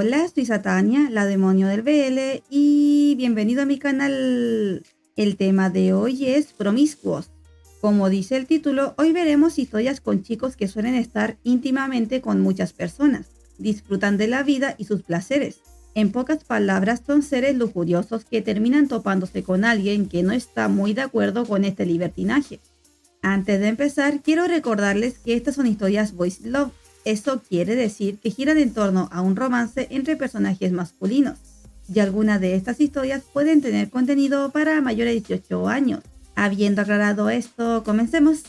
Hola, soy Satania, la demonio del BL, y bienvenido a mi canal. El tema de hoy es promiscuos. Como dice el título, hoy veremos historias con chicos que suelen estar íntimamente con muchas personas, disfrutan de la vida y sus placeres. En pocas palabras, son seres lujuriosos que terminan topándose con alguien que no está muy de acuerdo con este libertinaje. Antes de empezar, quiero recordarles que estas son historias Boys Love. Eso quiere decir que giran en torno a un romance entre personajes masculinos, y algunas de estas historias pueden tener contenido para mayores de 18 años. Habiendo aclarado esto, comencemos.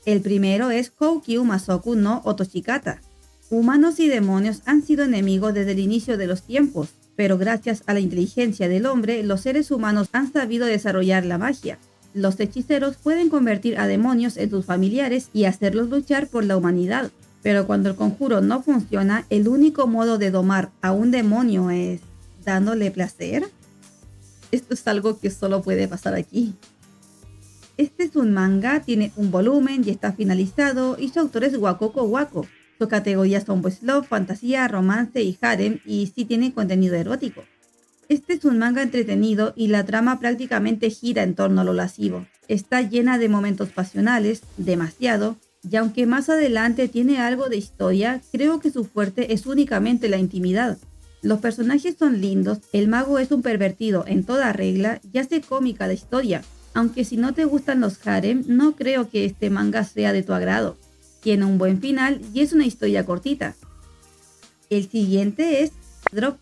El primero es Koukyu Masoku no Otoshikata. Humanos y demonios han sido enemigos desde el inicio de los tiempos, pero gracias a la inteligencia del hombre, los seres humanos han sabido desarrollar la magia. Los hechiceros pueden convertir a demonios en sus familiares y hacerlos luchar por la humanidad. Pero cuando el conjuro no funciona, el único modo de domar a un demonio es dándole placer. Esto es algo que solo puede pasar aquí. Este es un manga, tiene un volumen y está finalizado, y su autor es Wakoko Wako. Sus categorías son Boys Love, fantasía, romance y harem, y sí tiene contenido erótico. Este es un manga entretenido y la trama prácticamente gira en torno a lo lascivo. Está llena de momentos pasionales, demasiado, y aunque más adelante tiene algo de historia, creo que su fuerte es únicamente la intimidad. Los personajes son lindos, el mago es un pervertido en toda regla y hace cómica la historia, aunque si no te gustan los harem, no creo que este manga sea de tu agrado. Tiene un buen final y es una historia cortita. El siguiente es Drop.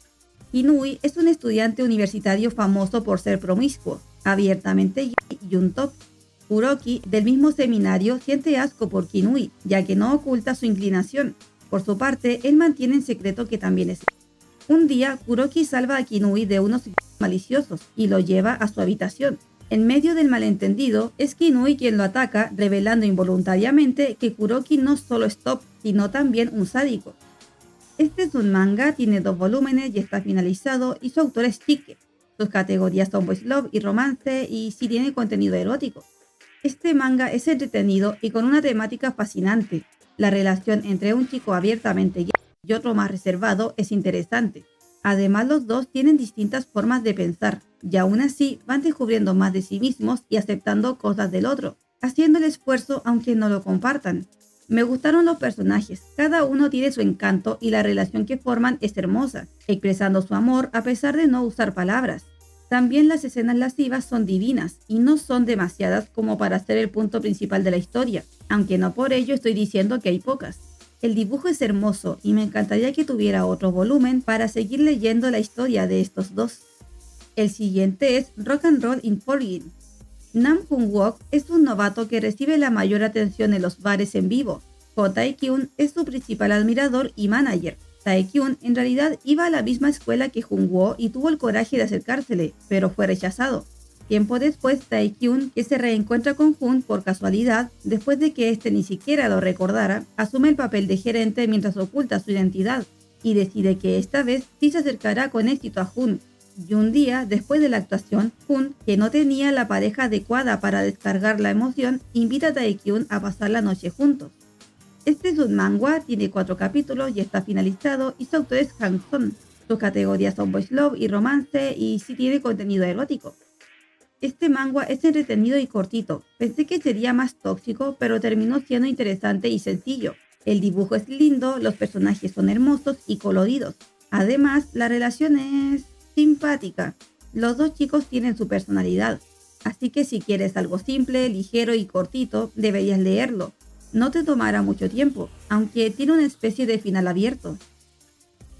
Inui es un estudiante universitario famoso por ser promiscuo, abiertamente gay y un top. Kuroki, del mismo seminario, siente asco por Kinui, ya que no oculta su inclinación. Por su parte, él mantiene en secreto que también es gay. Un día, Kuroki salva a Kinui de unos maliciosos y lo lleva a su habitación. En medio del malentendido, es Kinui quien lo ataca, revelando involuntariamente que Kuroki no solo es top, sino también un sádico. Este es un manga, tiene 2 volúmenes y está finalizado, y su autor es Chike. Sus categorías son Boys Love y romance, y sí tiene contenido erótico. Este manga es entretenido y con una temática fascinante. La relación entre un chico abiertamente gay y otro más reservado es interesante. Además, los dos tienen distintas formas de pensar, y aún así van descubriendo más de sí mismos y aceptando cosas del otro, haciendo el esfuerzo aunque no lo compartan. Me gustaron los personajes, cada uno tiene su encanto y la relación que forman es hermosa, expresando su amor a pesar de no usar palabras. También las escenas lascivas son divinas y no son demasiadas como para ser el punto principal de la historia, aunque no por ello estoy diciendo que hay pocas. El dibujo es hermoso y me encantaría que tuviera otro volumen para seguir leyendo la historia de estos dos. El siguiente es Rock and Roll in Foreign. Nam Jung-wook es un novato que recibe la mayor atención en los bares en vivo. Ko Tae-kyun es su principal admirador y manager. Tae-kyun en realidad iba a la misma escuela que Jung-woo y tuvo el coraje de acercársele, pero fue rechazado. Tiempo después, Tae-kyun, que se reencuentra con Jun por casualidad, después de que este ni siquiera lo recordara, asume el papel de gerente mientras oculta su identidad, y decide que esta vez sí se acercará con éxito a Jun. Y un día, después de la actuación, Jun, que no tenía la pareja adecuada para descargar la emoción, invita a Tae-kyun a pasar la noche juntos. Este es un manga, tiene 4 capítulos y está finalizado, y su autor es Hang-son. Sus categorías son Boys Love y romance, y sí tiene contenido erótico. Este manga es entretenido y cortito. Pensé que sería más tóxico, pero terminó siendo interesante y sencillo. El dibujo es lindo, los personajes son hermosos y coloridos. Además, la relación es simpática. Los dos chicos tienen su personalidad. Así que si quieres algo simple, ligero y cortito, deberías leerlo. No te tomará mucho tiempo, aunque tiene una especie de final abierto.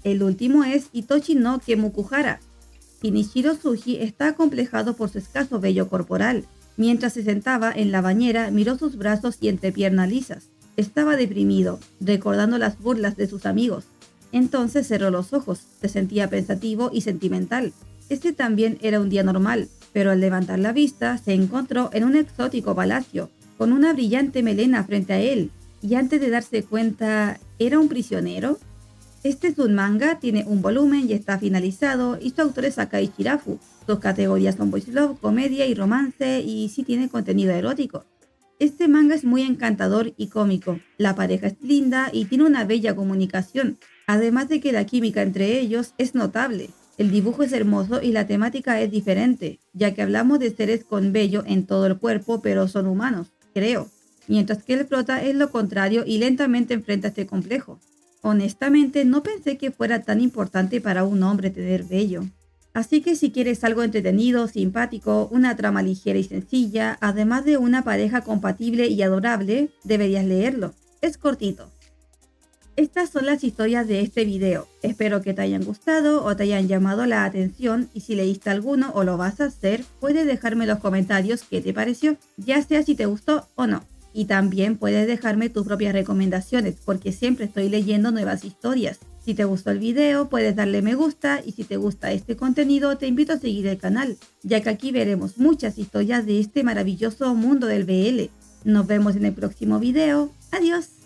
El último es Itoshi no Kemukuhara. Shinichiro Tsuji está acomplejado por su escaso vello corporal. Mientras se sentaba en la bañera, miró sus brazos y entrepiernas lisas. Estaba deprimido, recordando las burlas de sus amigos. Entonces cerró los ojos, se sentía pensativo y sentimental. Este también era un día normal, pero al levantar la vista se encontró en un exótico palacio, con una brillante melena frente a él, y antes de darse cuenta, ¿era un prisionero? Este es un manga, tiene un volumen y está finalizado, y su autor es Sakai Shirafu. Sus categorías son Boys Love, comedia y romance, y sí tiene contenido erótico. Este manga es muy encantador y cómico, la pareja es linda y tiene una bella comunicación. Además de que la química entre ellos es notable. El dibujo es hermoso y la temática es diferente, ya que hablamos de seres con vello en todo el cuerpo, pero son humanos, creo. Mientras que el prota es lo contrario y lentamente enfrenta este complejo. Honestamente, no pensé que fuera tan importante para un hombre tener vello. Así que si quieres algo entretenido, simpático, una trama ligera y sencilla, además de una pareja compatible y adorable, deberías leerlo. Es cortito. Estas son las historias de este video. Espero que te hayan gustado o te hayan llamado la atención, y si leíste alguno o lo vas a hacer, puedes dejarme en los comentarios qué te pareció, ya sea si te gustó o no. Y también puedes dejarme tus propias recomendaciones, porque siempre estoy leyendo nuevas historias. Si te gustó el video, puedes darle me gusta, y si te gusta este contenido, te invito a seguir el canal, ya que aquí veremos muchas historias de este maravilloso mundo del BL. Nos vemos en el próximo video. Adiós.